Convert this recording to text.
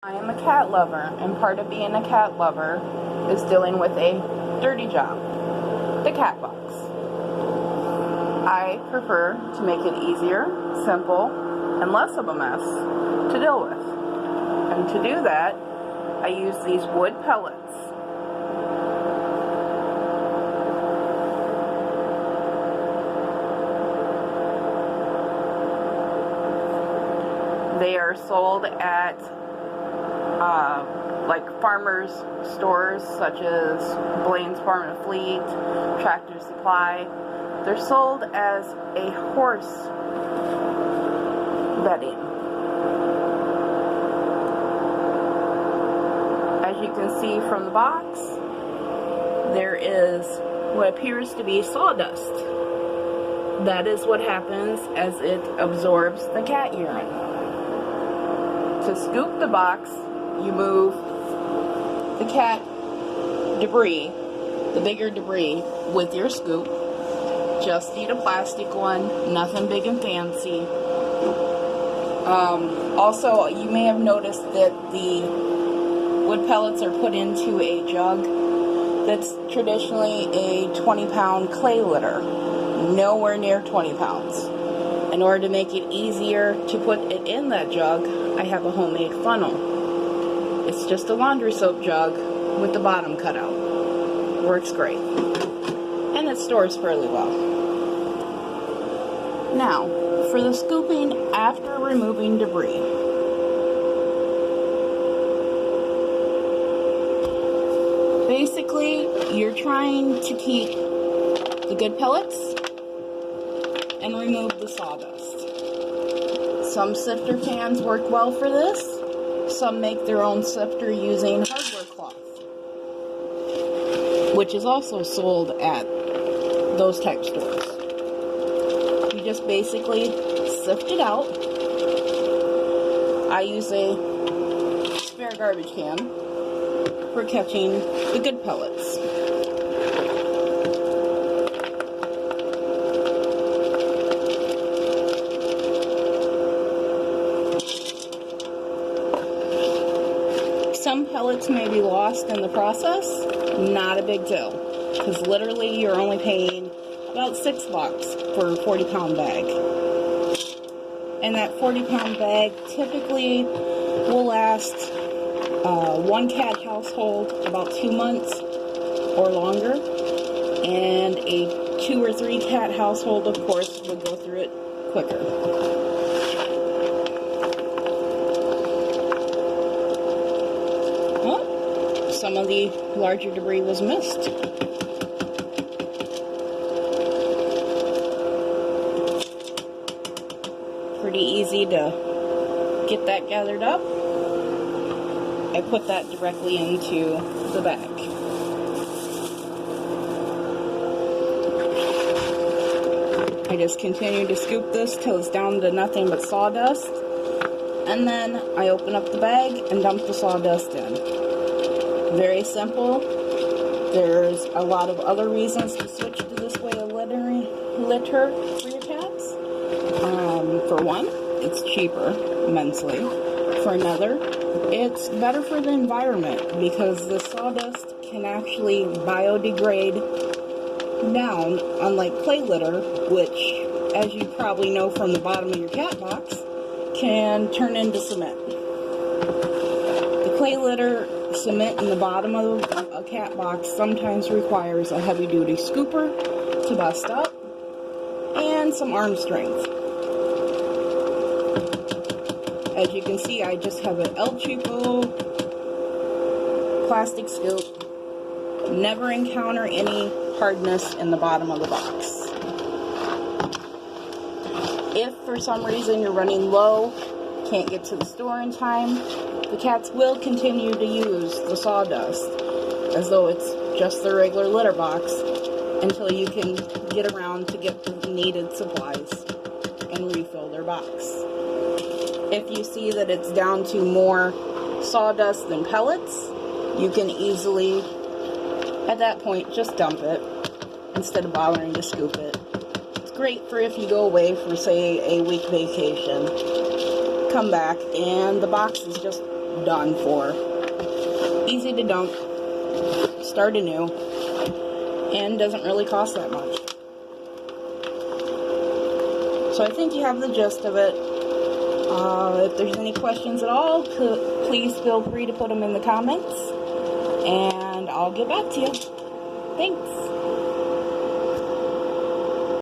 I am a cat lover, and part of being a cat lover is dealing with a dirty job, the cat box. I prefer to make it easier, simple, and less of a mess to deal with. And to do that, I use these wood pellets. They are sold at like farmers stores such as Blaine's Farm and Fleet, Tractor Supply. They're sold as a horse bedding. As you can see from the box, there is what appears to be sawdust. That is what happens as it absorbs the cat urine. To scoop the box, you move the cat debris, the bigger debris, with your scoop. Just need a plastic one, nothing big and fancy. Also, you may have noticed that the wood pellets are put into a jug that's traditionally a 20-pound clay litter, nowhere near 20 pounds. In order to make it easier to put it in that jug, I have a homemade funnel. It's just a laundry soap jug with the bottom cut out. Works great. And it stores fairly well. Now, for the scooping after removing debris. Basically, you're trying to keep the good pellets and remove the sawdust. Some sifter cans work well for this. Some make their own sifter using hardware cloth, which is also sold at those type stores. You just basically sift it out. I use a spare garbage can for catching the good pellets. Some pellets may be lost in the process. Not a big deal, because literally you're only paying about $6 for a 40-pound bag. And that 40-pound bag typically will last one cat household about 2 months or longer, and a 2 or 3 cat household, of course, would go through it quicker. Some of the larger debris was missed. Pretty easy to get that gathered up. I put that directly into the bag. I just continue to scoop this till it's down to nothing but sawdust. And then I open up the bag and dump the sawdust in. Very simple. There's a lot of other reasons to switch to this way of litter for your cats. For one, it's cheaper immensely. For another, it's better for the environment because the sawdust can actually biodegrade down, unlike clay litter, which, as you probably know from the bottom of your cat box, can turn into cement. The clay litter cement in the bottom of a cat box sometimes requires a heavy-duty scooper to bust up and some arm strength. As you can see, I just have an El Cheapo plastic scoop. Never encounter any hardness in the bottom of the box. If for some reason you're running low, can't get to the store in time, the cats will continue to use the sawdust as though it's just the regular litter box until you can get around to get the needed supplies and refill their box. If you see that it's down to more sawdust than pellets, you can easily, at that point, just dump it instead of bothering to scoop it. It's great for if you go away for, say, a week vacation. Come back and the box is just done for. Easy to dump, start anew, and doesn't really cost that much. So I think you have the gist of it. If there's any questions at all, please feel free to put them in the comments, and I'll get back to you. Thanks.